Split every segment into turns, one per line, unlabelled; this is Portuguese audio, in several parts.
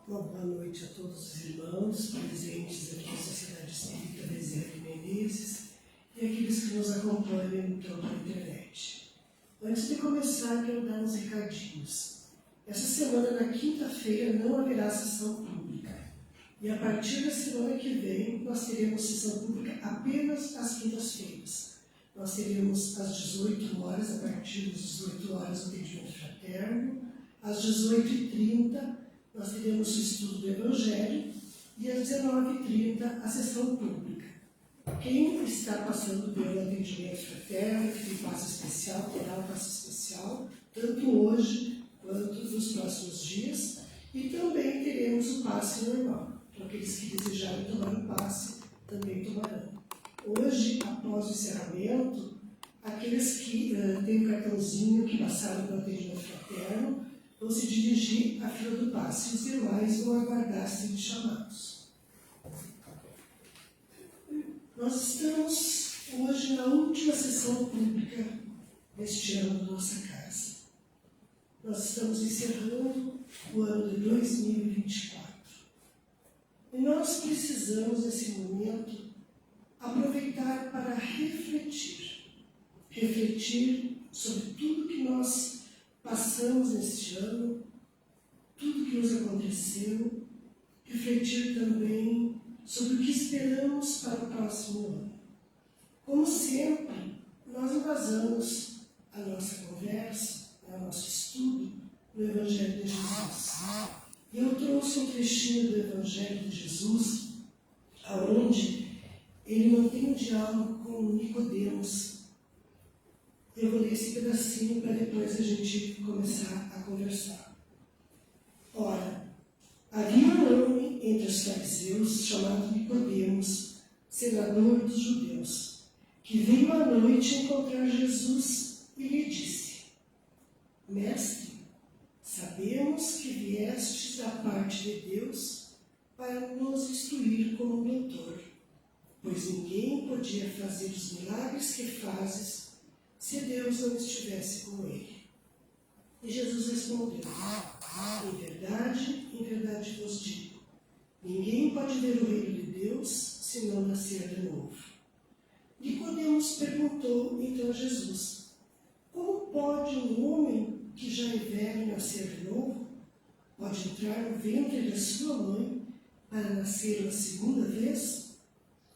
Uma boa noite a todos os irmãos presentes aqui na Sociedade Espírita Bezerra de Menezes e aqueles que nos acompanham pela internet. Antes de começar, quero dar uns recadinhos. Essa semana, na quinta-feira, não haverá sessão pública. E a partir da semana que vem, nós teremos sessão pública apenas às quintas-feiras. Nós teremos às 18 horas, a partir das 18 horas, o atendimento fraterno. Às 18h30, nós teremos o estudo do Evangelho e às 19h30 a sessão pública. Quem está passando pelo atendimento fraterno, que tem passe especial, terá um passe especial, tanto hoje quanto nos próximos dias, e também teremos o passe normal. Então, aqueles que desejarem tomar o passe também tomarão. Hoje, após o encerramento, aqueles que têm o cartãozinho que passaram pelo atendimento fraterno vão se dirigir à fila do passe, e os demais vão aguardar serem chamados. Nós estamos hoje na última sessão pública deste ano da nossa casa. Nós estamos encerrando o ano de 2024. E nós precisamos, nesse momento, aproveitar para refletir. Refletir sobre tudo que nós passamos neste ano, tudo que nos aconteceu, refletir também sobre o que esperamos para o próximo ano. Como sempre, nós embasamos a nossa conversa, o nosso estudo no Evangelho de Jesus. E eu trouxe um trechinho do Evangelho de Jesus, onde ele mantém um diálogo com Nicodemos. Eu vou ler esse pedacinho para depois a gente começar a conversar. Ora, havia um homem entre os fariseus chamado Nicodemos, senador dos judeus, que veio à noite encontrar Jesus e lhe disse: Mestre, sabemos que viestes da parte de Deus para nos instruir como doutor, pois ninguém podia fazer os milagres que fazes se Deus não estivesse com ele. E Jesus respondeu: em verdade vos digo, ninguém pode ver o reino de Deus se não nascer de novo. Nicodemos perguntou então a Jesus: como pode um homem que já é velho nascer de novo? Pode entrar no ventre da sua mãe para nascer uma segunda vez?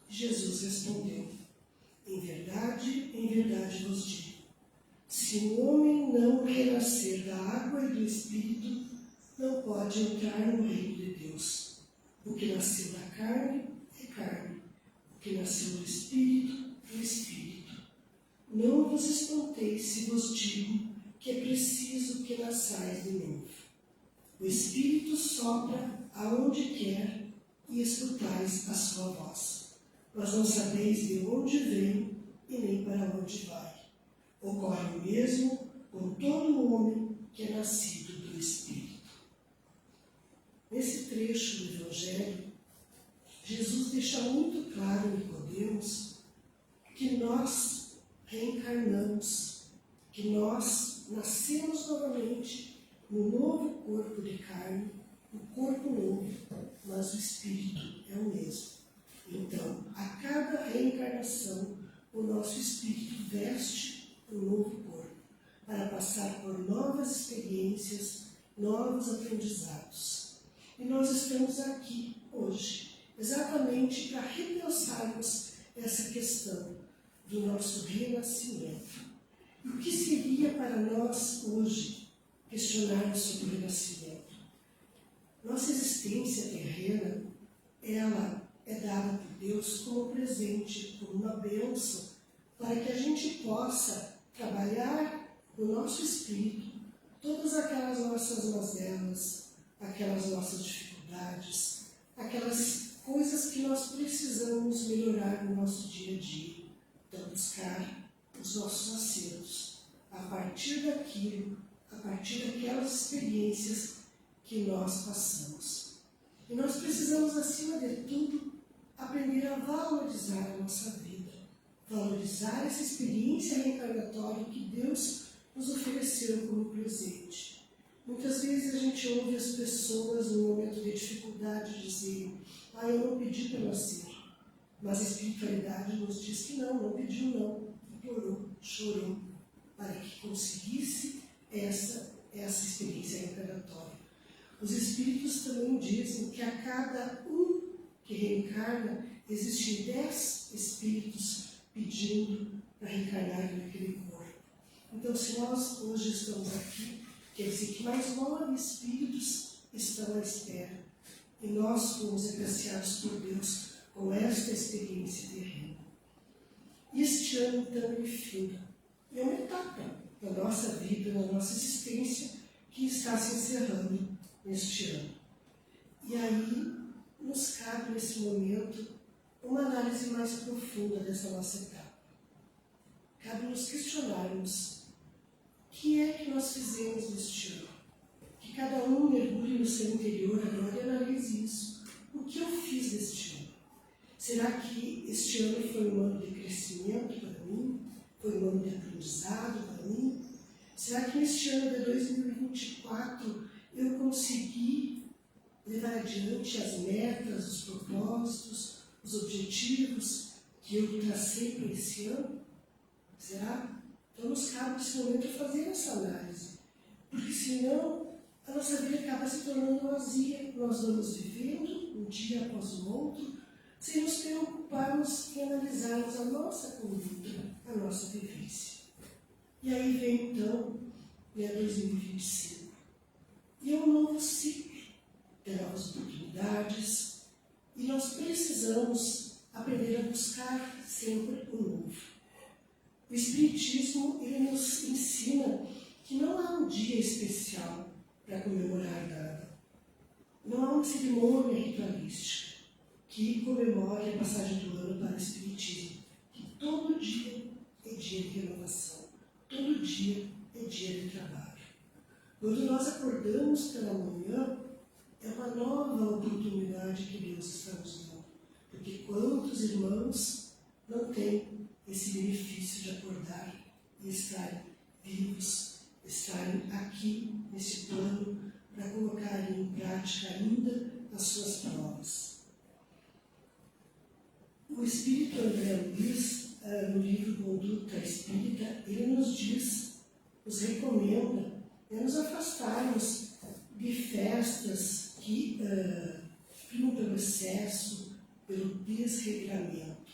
Jesus respondeu: em verdade vos digo, se um homem não renascer da água e do Espírito, não pode entrar no reino de Deus. O que nasceu da carne é carne, o que nasceu do Espírito é Espírito. Não vos espanteis se vos digo que é preciso que nasçais de novo. O Espírito sopra aonde quer e escutais a sua voz. Mas não sabeis de onde vem e nem para onde vai. Ocorre o mesmo com todo homem que é nascido do Espírito. Nesse trecho do Evangelho, Jesus deixa muito claro a Nicodemos que nós reencarnamos, que nós nascemos novamente no novo corpo de carne, um corpo novo, mas o Espírito é o mesmo. Então, a cada reencarnação, o nosso espírito veste um novo corpo, para passar por novas experiências, novos aprendizados. E nós estamos aqui hoje, exatamente para repensarmos essa questão do nosso renascimento. E o que seria para nós hoje questionarmos sobre o renascimento? Nossa existência terrena, ela é dada por Deus como presente, como uma bênção, para que a gente possa trabalhar no nosso espírito todas aquelas nossas mazelas, aquelas nossas dificuldades, aquelas coisas que nós precisamos melhorar no nosso dia a dia. Então, buscar os nossos acertos a partir daquilo, a partir daquelas experiências que nós passamos. E nós precisamos, acima de tudo, aprender a valorizar a nossa vida, valorizar essa experiência reencarnatória que Deus nos ofereceu como presente. Muitas vezes a gente ouve as pessoas no momento de dificuldade dizer: eu não pedi para nascer. Mas a espiritualidade nos diz que não pediu não, implorou, chorou, para que conseguisse essa experiência reencarnatória. Os espíritos também dizem que a cada um que reencarna, existem 10 espíritos pedindo para reencarnar naquele corpo. Então, se nós hoje estamos aqui, quer dizer que mais 9 espíritos estão à espera. E nós fomos agraciados por Deus com esta experiência terrena. Este ano, então, ele finda. É uma etapa da nossa vida, da nossa existência, que está se encerrando neste ano. E aí, nos cabe, nesse momento, uma análise mais profunda dessa nossa etapa. Cabe nos questionarmos o que é que nós fizemos neste ano. Que cada um mergulhe no seu interior agora e analise isso. O que eu fiz neste ano? Será que este ano foi um ano de crescimento para mim? Foi um ano de aprendizado para mim? Será que neste ano de 2024 eu consegui levar adiante as metas, os propósitos, os objetivos que eu tracei para esse ano? Será? Então nos cabe nesse momento fazer essa análise, porque senão a nossa vida acaba se tornando vazia. Nós vamos vivendo um dia após o outro, sem nos preocuparmos em analisarmos a nossa conduta, a nossa vivência. E aí vem então 2025. E é um novo ciclo de novas oportunidades, e nós precisamos aprender a buscar sempre o novo. O Espiritismo, ele nos ensina que não há um dia especial para comemorar nada. Não há uma cerimônia ritualística que comemore a passagem do ano para o Espiritismo. Que todo dia é dia de renovação, todo dia é dia de trabalho. Quando nós acordamos pela manhã, é uma nova oportunidade que Deus está nos dando. Porque quantos irmãos não têm esse benefício de acordar e estarem vivos, estarem aqui nesse plano para colocarem em prática ainda as suas provas. O Espírito André Luiz, no livro Conduta Espírita, ele nos diz, nos recomenda nos afastarmos de festas que primam pelo excesso, pelo desregramento.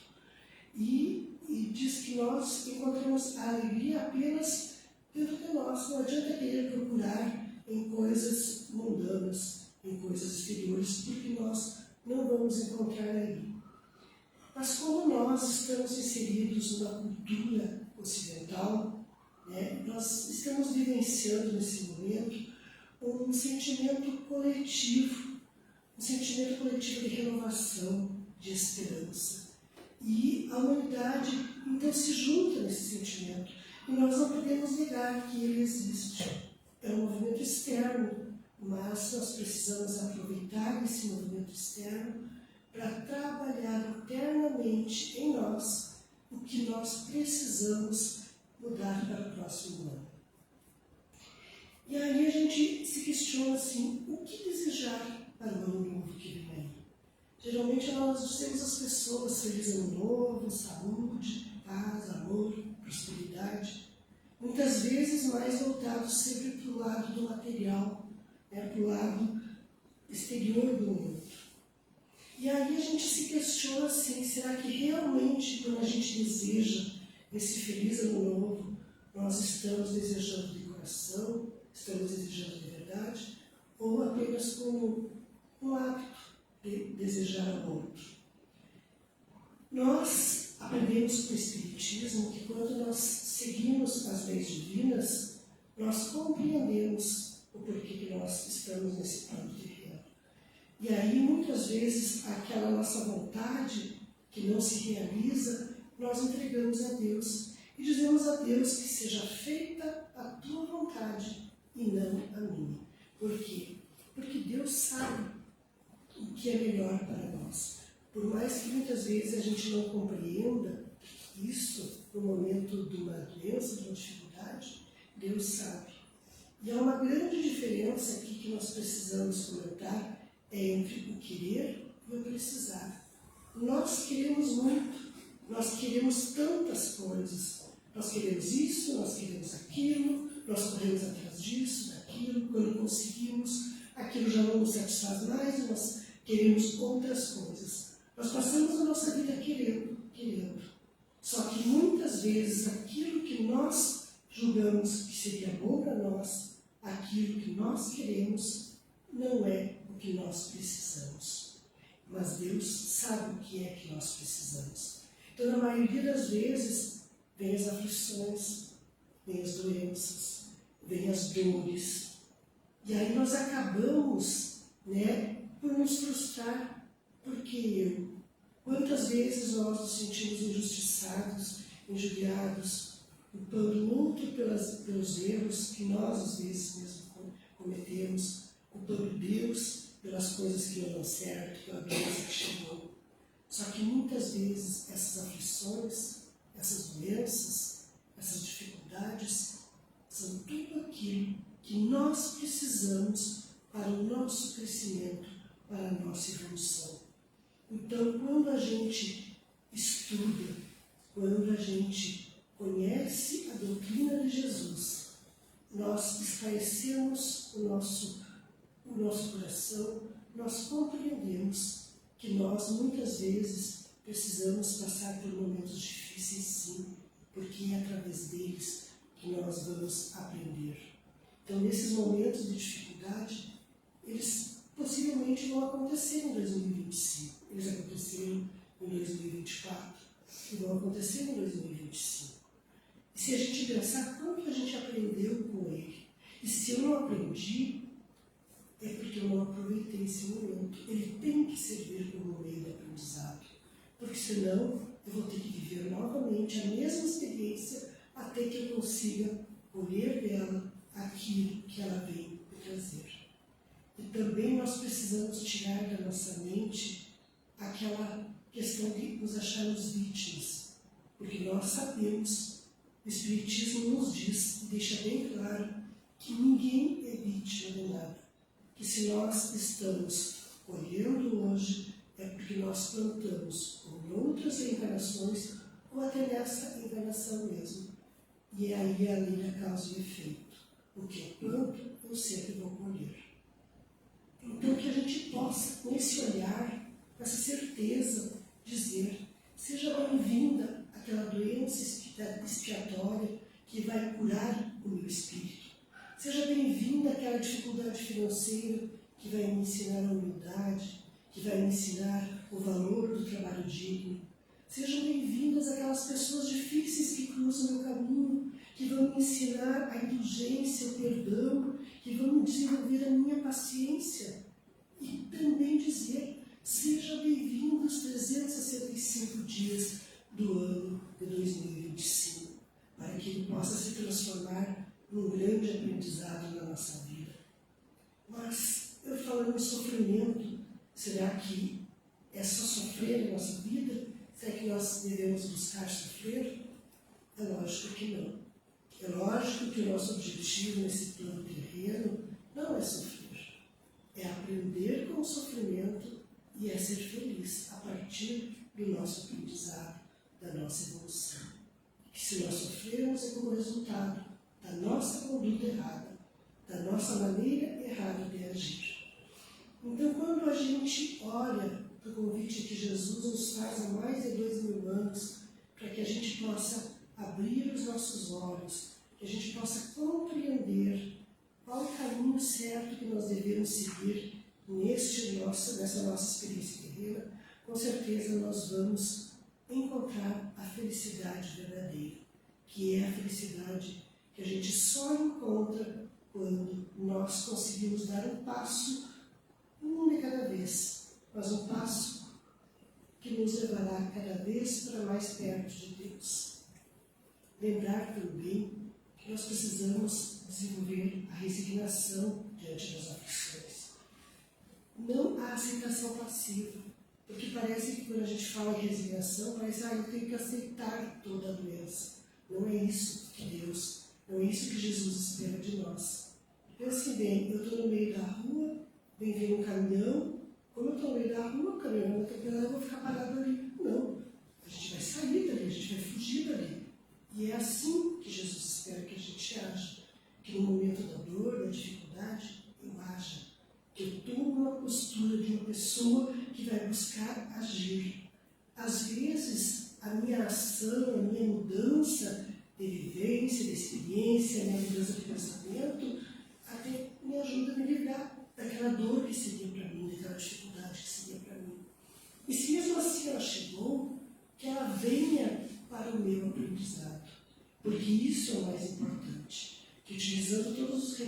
E diz que nós encontramos a alegria apenas dentro de nós. Não adianta querer procurar em coisas mundanas, em coisas exteriores, porque nós não vamos encontrar aí. Mas como nós estamos inseridos na cultura ocidental, nós estamos vivenciando nesse momento um sentimento coletivo de renovação, de esperança. E a humanidade, então, se junta nesse sentimento. E nós não podemos negar que ele existe. É um movimento externo, mas nós precisamos aproveitar esse movimento externo para trabalhar internamente em nós o que nós precisamos mudar para o próximo ano. E aí a gente se questiona assim, o que desejar para o ano novo que vem aí? Geralmente nós dizemos às pessoas feliz ano novo, saúde, paz, amor, prosperidade. Muitas vezes mais voltados sempre para o lado do material, para o lado exterior do mundo. E aí a gente se questiona assim, será que realmente quando a gente deseja esse feliz ano novo, nós estamos desejando de coração, estamos desejando de verdade, ou apenas como um hábito de desejar ao outro? Nós aprendemos com o Espiritismo que quando nós seguimos as leis divinas, nós compreendemos o porquê que nós estamos nesse plano terreno. E aí, muitas vezes, aquela nossa vontade que não se realiza, nós entregamos a Deus e dizemos a Deus que seja feita a tua vontade e não a minha. Por quê? Porque Deus sabe o que é melhor para nós. Por mais que muitas vezes a gente não compreenda isso no momento de uma doença, de uma dificuldade, Deus sabe. E há uma grande diferença aqui que nós precisamos comentar, entre o querer e o precisar. Nós queremos muito, nós queremos tantas coisas. Nós queremos isso, nós queremos aquilo, nós corremos atrás disso, daquilo. Quando conseguimos, aquilo já não nos satisfaz mais e nós queremos outras coisas. Nós passamos a nossa vida querendo. Só que muitas vezes aquilo que nós julgamos que seria bom para nós, aquilo que nós queremos, não é o que nós precisamos. Mas Deus sabe o que é que nós precisamos. Então, na maioria das vezes, vem as aflições, vem as doenças, vem as dores. E aí nós acabamos, por nos frustrar. Porque quantas vezes nós nos sentimos injustiçados, injuriados, culpando o outro pelos erros que nós, às vezes, mesmo cometemos, culpando Deus pelas coisas que não dão certo, pela doença que chegou. Só que muitas vezes essas aflições, essas doenças, essas dificuldades, são tudo aquilo que nós precisamos para o nosso crescimento, para a nossa evolução. Então, quando a gente estuda, quando a gente conhece a doutrina de Jesus, nós esclarecemos o nosso coração, nós compreendemos que nós muitas vezes precisamos passar por momentos difíceis, sim, porque é através deles que nós vamos aprender. Então, nesses momentos de dificuldade, eles possivelmente vão acontecer em 2025, eles aconteceram em 2024 e vão acontecer em 2025. E se a gente pensar quanto a gente aprendeu com ele, e se eu não aprendi, é porque eu não aproveitei esse momento. Ele tem que servir como meio de aprendizado, porque senão eu vou ter que viver novamente a mesma experiência até que eu consiga colher dela aquilo que ela veio me trazer. E também nós precisamos tirar da nossa mente aquela questão de nos acharmos vítimas, porque nós sabemos, o Espiritismo nos diz e deixa bem claro que ninguém é vítima de nada. Que se nós estamos colhendo hoje, é porque nós plantamos em outras encarnações ou até nessa encarnação mesmo. E aí é a lei da causa e efeito. O que eu planto, eu sempre vou colher. Então que a gente possa, com esse olhar, com essa certeza, dizer: seja bem-vinda aquela doença expiatória que vai curar o meu espírito. Seja bem-vinda àquela dificuldade financeira que vai me ensinar a humildade, que vai me ensinar o valor do trabalho digno. Sejam bem-vindas aquelas pessoas difíceis que cruzam meu caminho, que vão me ensinar a indulgência, o perdão, que vão me desenvolver a minha paciência. E também dizer: seja bem-vindo os 365 dias do ano de 2025, para que ele possa se transformar num grande aprendizado na nossa vida. Mas, eu falando em sofrimento, será que é só sofrer na nossa vida? Será que nós devemos buscar sofrer? É lógico que não. É lógico que o nosso objetivo nesse plano terreno não é sofrer. É aprender com o sofrimento e é ser feliz a partir do nosso aprendizado, da nossa evolução. Que se nós sofrermos é como resultado da nossa conduta errada, da nossa maneira errada de agir. Então, quando a gente olha para o convite que Jesus nos faz há mais de 2000 anos, para que a gente possa abrir os nossos olhos, que a gente possa compreender qual o caminho certo que nós devemos seguir nessa nossa experiência terrena, com certeza nós vamos encontrar a felicidade verdadeira, que é a felicidade que a gente só encontra quando nós conseguimos dar um passo, um de cada vez, mas um passo que nos levará cada vez para mais perto de Deus. Lembrar também que nós precisamos desenvolver a resignação diante das aflições. Não a aceitação passiva, porque parece que quando a gente fala em resignação, parece que eu tenho que aceitar toda a doença. Não é isso que Deus, não é isso que Jesus espera de nós. Pense bem, eu estou no meio da rua, vem vir um caminhão, como eu estou no meio da rua, o caminhão vai atropelar, eu vou ficar parado ali. Não, a gente vai sair dali, a gente vai fugir dali. E é assim que Jesus espera que a gente haja, que no momento da dor, da dificuldade, eu haja, que eu tome uma postura de uma pessoa que vai buscar agir. Às vezes, a minha ação, a minha mudança de vivência, de experiência, a minha mudança de pensamento, até me ajuda a me livrar daquela dor que seria para mim, daquela dificuldade que seria para mim. E se mesmo assim ela chegou, que ela venha para o meu aprendizado, porque isso é o mais importante, que utilizando todos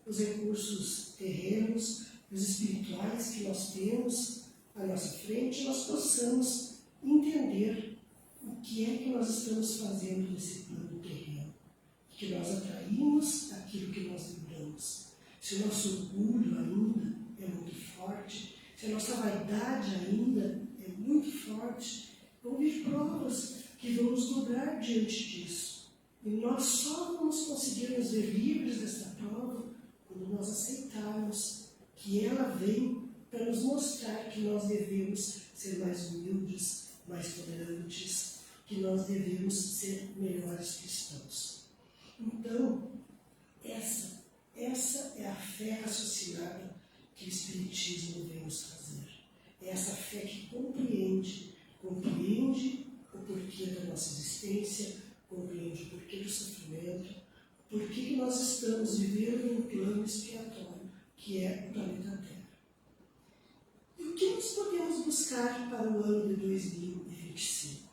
os recursos terrenos, os espirituais que nós temos à nossa frente, nós possamos entender o que é que nós estamos fazendo nesse plano terreno, que nós atraímos aquilo que nós vibramos. Se o nosso orgulho ainda é muito forte, se a nossa vaidade ainda é muito forte, vão vir provas que vão nos dobrar diante disso. E nós só vamos conseguir nos ver livres dessa prova quando nós aceitarmos que ela vem para nos mostrar que nós devemos ser mais humildes, mais tolerantes, que nós devemos ser melhores cristãos. Então, essa é a fé raciocinada que o Espiritismo vem nos trazer. É essa fé que compreende o porquê da nossa existência, compreende o porquê do sofrimento, o porquê que nós estamos vivendo em um plano expiatório, que é o planeta Terra. E o que nós podemos buscar para o ano de 2025?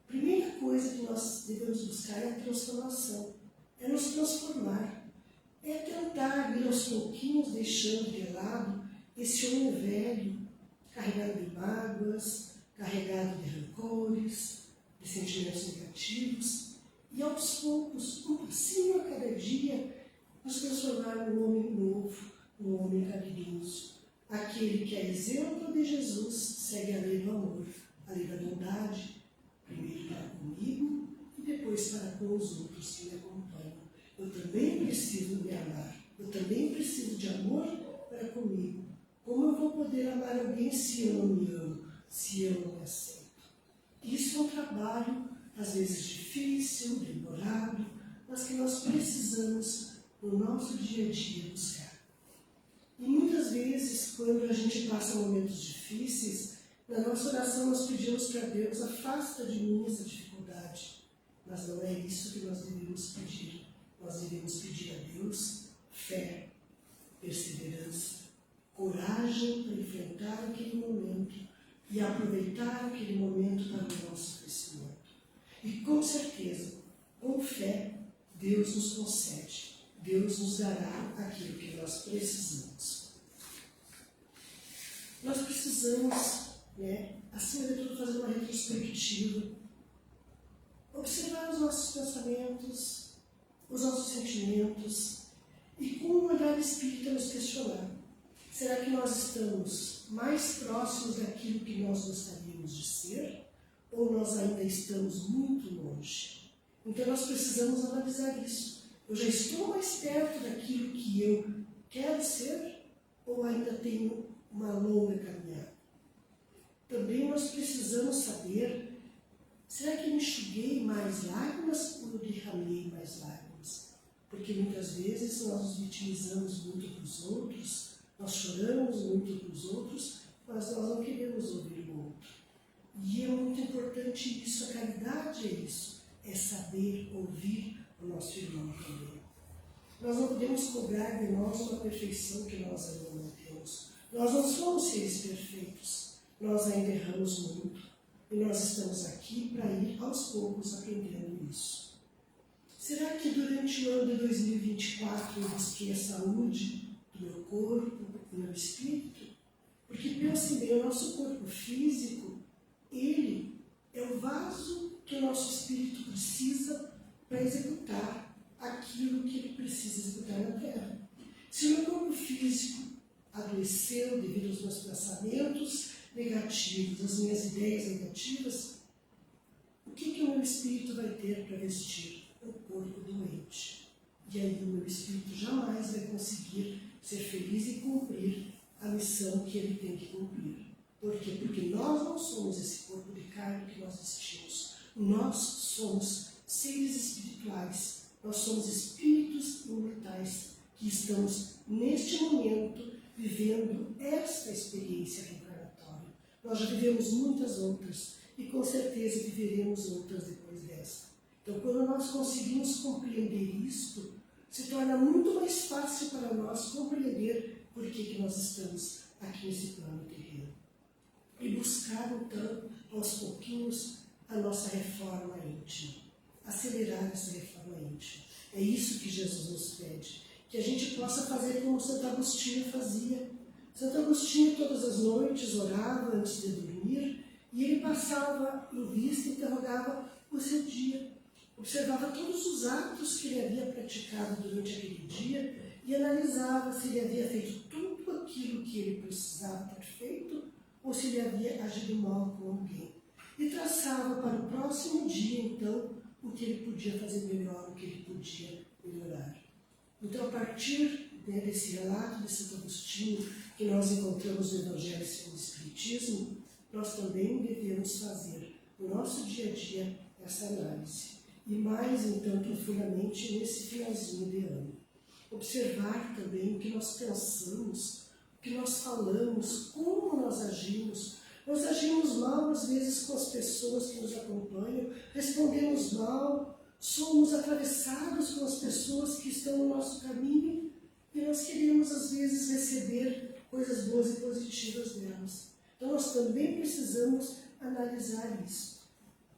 A primeira coisa que nós devemos buscar é a transformação, é nos transformar, é tentar ir aos pouquinhos deixando de lado esse homem velho, carregado de mágoas, carregado de rancores, de sentimentos negativos, e aos poucos, um passinho a cada dia, nos transformar num homem novo, num homem caridoso, aquele que é exemplo de Jesus, segue a lei do amor, a lei da bondade, primeiro para comigo e depois para com os outros que me acompanham. Eu também preciso me amar, eu também preciso de amor para comigo. Como eu vou poder amar alguém se eu não me amo, se eu não me aceito? Isso é um trabalho, às vezes difícil, demorado, mas que nós precisamos, no nosso dia a dia, buscar. E muitas vezes, quando a gente passa momentos difíceis, na nossa oração nós pedimos para Deus, afasta de mim essa dificuldade. Mas não é isso que nós devemos pedir. Nós devemos pedir a Deus fé, perseverança, coragem para enfrentar aquele momento e aproveitar aquele momento para o nosso crescimento. E com certeza, com fé, Deus nos concede, Deus nos dará aquilo que nós precisamos. Nós precisamos, acima de tudo, fazer uma retrospectiva, observar os nossos pensamentos, os nossos sentimentos e com um olhar espírita nos questionar. Será que nós estamos mais próximos daquilo que nós gostaríamos de ser ou nós ainda estamos muito longe? Então nós precisamos analisar isso. Eu já estou mais perto daquilo que eu quero ser ou ainda tenho uma longa caminhada? Também nós precisamos saber, será que eu enxuguei mais lágrimas ou eu derramei mais lágrimas? Porque muitas vezes nós nos vitimizamos muito para os outros, nós choramos muito para os outros, mas nós não queremos ouvir o outro. E é muito importante isso, a caridade é isso, é saber ouvir o nosso irmão também. Nós não podemos cobrar de nós uma perfeição que nós ainda não temos. Nós não somos seres perfeitos, nós ainda erramos muito. E nós estamos aqui para ir aos poucos aprendendo isso. Será que durante o ano de 2024 eu busquei a saúde do meu corpo, do meu espírito? Porque, pense bem, o nosso corpo físico, ele é o vaso que o nosso espírito precisa para executar aquilo que ele precisa executar na Terra. Se o meu corpo físico adoeceu devido aos meus pensamentos negativos, às minhas ideias negativas, o que o meu espírito vai ter para vestir? O corpo doente. E aí o meu espírito jamais vai conseguir ser feliz e cumprir a missão que ele tem que cumprir. Por quê? Porque nós não somos esse corpo de carne que nós vestimos. Nós somos seres espirituais. Nós somos espíritos imortais que estamos, neste momento, vivendo esta experiência reencarnatória. Nós já vivemos muitas outras e com certeza viveremos outras depois desta. Então, quando nós conseguimos compreender isto, se torna muito mais fácil para nós compreender por que nós estamos aqui nesse plano terreno. E buscar, então, aos pouquinhos, a nossa reforma íntima. Acelerar essa reforma íntima. É isso que Jesus nos pede. Que a gente possa fazer como Santo Agostinho fazia. Santo Agostinho, todas as noites, orava antes de dormir e ele passava em vista e interrogava o seu dia. Observava todos os atos que ele havia praticado durante aquele dia e analisava se ele havia feito tudo aquilo que ele precisava ter feito ou se ele havia agido mal com alguém. E traçava para o próximo dia, então, o que ele podia fazer melhor, o que ele podia melhorar. Então, a partir desse relato de Santo Agostinho, que nós encontramos no Evangelho segundo o Espiritismo, nós também devemos fazer no nosso dia a dia essa análise. E mais, então, profundamente nesse finalzinho de ano. Observar também o que nós pensamos, o que nós falamos, como nós agimos. Nós agimos mal, às vezes, com as pessoas que nos acompanham, respondemos mal, somos atravessados com as pessoas que estão no nosso caminho e nós queremos, às vezes, receber coisas boas e positivas delas. Então, nós também precisamos analisar isso.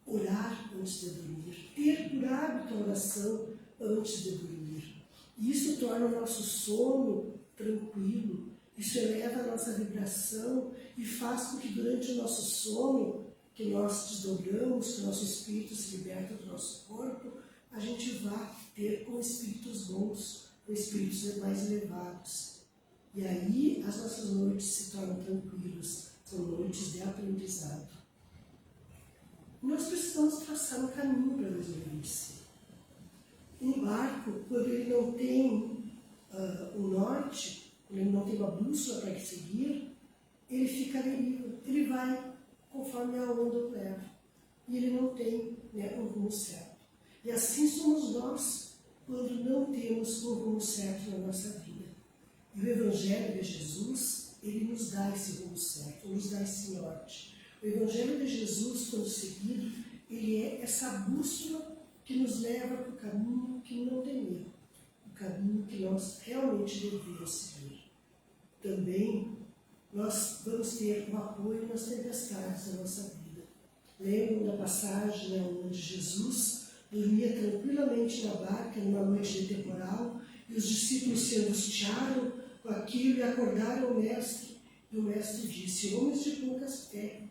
Orar antes de dormir, ter por hábito a oração antes de dormir. E isso torna o nosso sono tranquilo, isso eleva a nossa vibração e faz com que durante o nosso sono, que nós desdobramos, que o nosso espírito se liberta do nosso corpo, a gente vá ter com espíritos bons, com espíritos mais elevados. E aí as nossas noites se tornam tranquilas, são noites de aprendizado. Nós precisamos traçar um caminho para 2025. Um barco, quando ele não tem o norte, quando ele não tem uma bússola para seguir, ele fica à deriva, ele vai conforme a onda o leva. E ele não tem um rumo certo. E assim somos nós, quando não temos um rumo certo na nossa vida. E o Evangelho de Jesus, ele nos dá esse rumo certo, nos dá esse norte. O Evangelho de Jesus, quando seguido, ele é essa bússola que nos leva para o caminho que não tem erro, o caminho que nós realmente devemos seguir. Também nós vamos ter o apoio nas tempestades da nossa vida. Lembram da passagem onde Jesus dormia tranquilamente na barca numa noite de temporal e os discípulos se angustiaram com aquilo e acordaram o Mestre. E o Mestre disse: homens de poucas fé,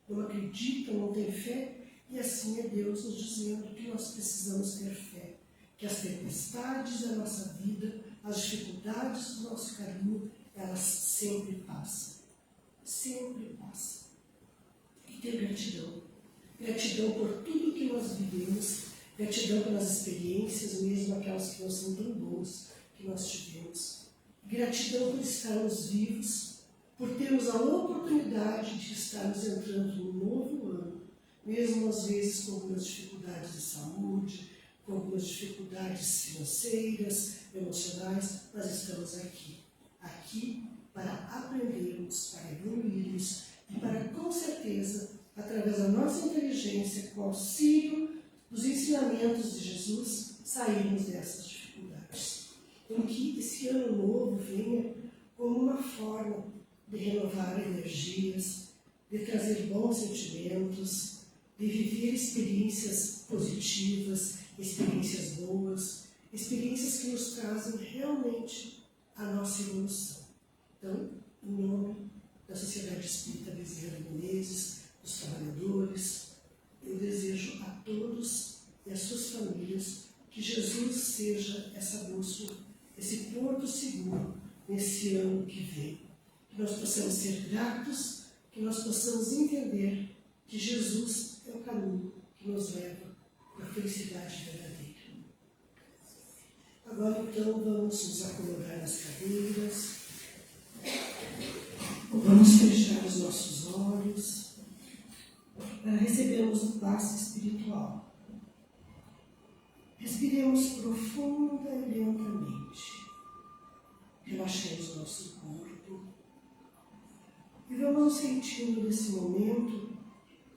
não acreditam, não têm fé, e assim é Deus nos dizendo que nós precisamos ter fé, que as tempestades da nossa vida, as dificuldades do nosso caminho, elas sempre passam. Sempre passam. E ter gratidão. Gratidão por tudo que nós vivemos, gratidão pelas experiências, mesmo aquelas que não são tão boas que nós tivemos. Gratidão por estarmos vivos, por termos a oportunidade de estarmos entrando num novo ano, mesmo às vezes com algumas dificuldades de saúde, com algumas dificuldades financeiras, emocionais, nós estamos aqui. Aqui para aprendermos, para evoluirmos e para, com certeza, através da nossa inteligência, com o auxílio dos ensinamentos de Jesus, sairmos dessas dificuldades. Então, que esse ano novo venha como uma forma de renovar energias, de trazer bons sentimentos, de viver experiências positivas, experiências boas, experiências que nos trazem realmente a nossa evolução. Então, em nome da Sociedade Espírita Bezerra de Menezes, dos trabalhadores, eu desejo a todos e às suas famílias que Jesus seja essa bússola, esse porto seguro nesse ano que vem. Que nós possamos ser gratos, que nós possamos entender que Jesus é o caminho que nos leva à felicidade verdadeira. Agora, Agora então vamos nos acomodar nas cadeiras, vamos fechar os nossos olhos para recebermos o passe espiritual. Respiremos profunda e lentamente, relaxemos o nosso corpo e vamos nos sentindo nesse momento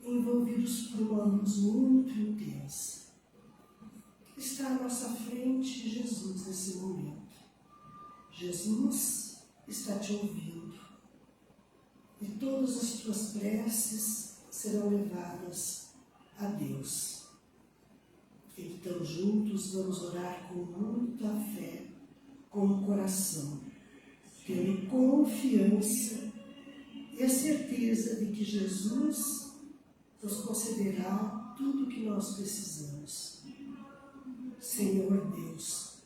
envolvidos por uma luz muito intensa. Está à nossa frente Jesus nesse momento. Jesus está te ouvindo e todas as tuas preces serão levadas a Deus. Então juntos vamos orar com muita fé, com o coração, tendo confiança e a certeza de que Jesus nos concederá tudo o que nós precisamos. Senhor Deus,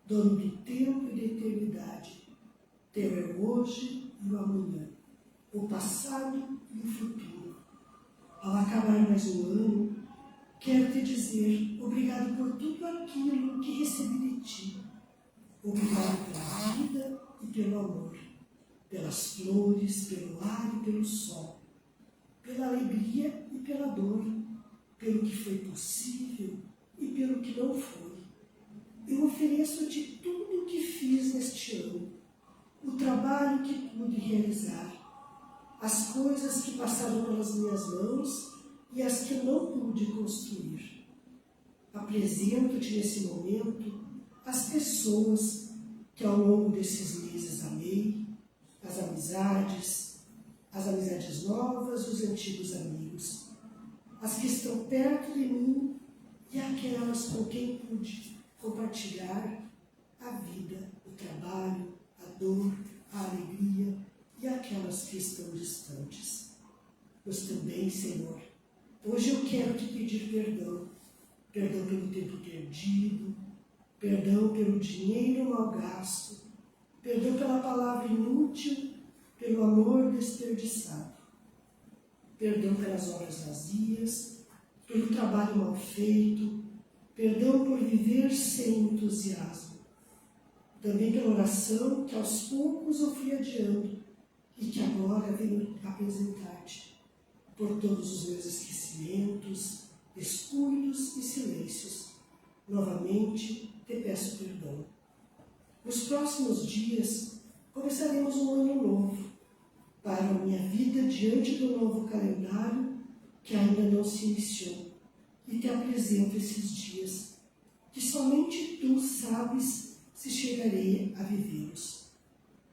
dono de tempo e de eternidade, teu é o hoje e o amanhã, o passado e o futuro. Ao acabar mais um ano, quero te dizer obrigado por tudo aquilo que recebi de ti. Obrigado pela vida e pelo amor, pelas flores, pelo ar e pelo sol, pela alegria e pela dor, pelo que foi possível e pelo que não foi. Eu ofereço-te tudo o que fiz neste ano, o trabalho que pude realizar, as coisas que passaram pelas minhas mãos e as que não pude construir. Apresento-te nesse momento as pessoas que ao longo desses meses amei, as amizades novas, os antigos amigos, as que estão perto de mim e aquelas com quem pude compartilhar a vida, o trabalho, a dor, a alegria e aquelas que estão distantes. Mas também, Senhor, hoje eu quero te pedir perdão. Perdão pelo tempo perdido, perdão pelo dinheiro mal gasto, perdão pela palavra inútil, pelo amor desperdiçado, perdão pelas horas vazias, pelo trabalho mal feito, perdão por viver sem entusiasmo, também pela oração que aos poucos eu fui adiando e que agora venho apresentar-te, por todos os meus esquecimentos, descuidos e silêncios. Novamente te peço perdão. Nos próximos dias começaremos um ano novo para a minha vida diante do novo calendário que ainda não se iniciou. E te apresento esses dias, que somente tu sabes se chegarei a vivê-los.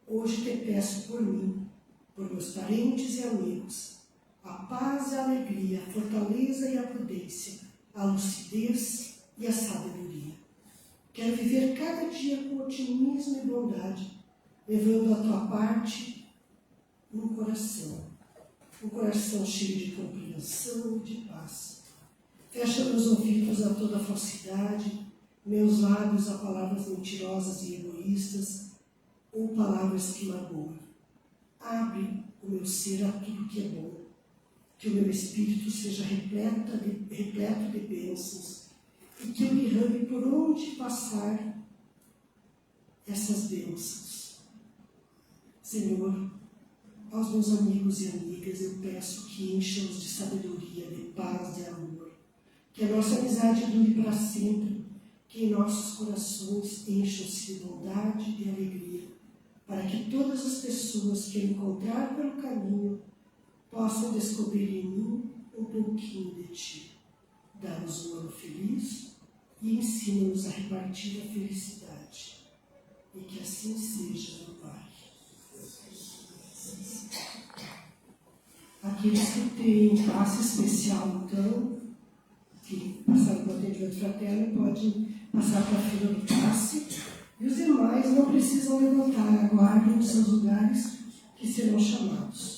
Hoje te peço por mim, por meus parentes e amigos, a paz e a alegria, a fortaleza e a prudência, a lucidez e a sabedoria. Quero viver cada dia com otimismo e bondade, levando a tua parte no coração, um coração cheio de compreensão e de paz. Fecha meus ouvidos a toda falsidade, meus lábios a palavras mentirosas e egoístas, ou palavras que magoam. Abre o meu ser a tudo que é bom, que o meu espírito seja repleto de bênçãos e que eu derrame por onde passar essas bênçãos. Senhor, aos meus amigos e amigas eu peço que encham-os de sabedoria, de paz, de amor, que a nossa amizade dure para sempre, que em nossos corações encham-se de bondade e de alegria, para que todas as pessoas que eu encontrar pelo caminho possam descobrir em mim um pouquinho de ti. Dá-nos um ano feliz e ensina-nos a repartir a felicidade. E que assim seja, meu Pai. Aqueles que têm passe especial, então, que passaram para o atendimento fraterno, podem passar para a fila do passe. E os demais não precisam levantar, aguardem os seus lugares que serão chamados.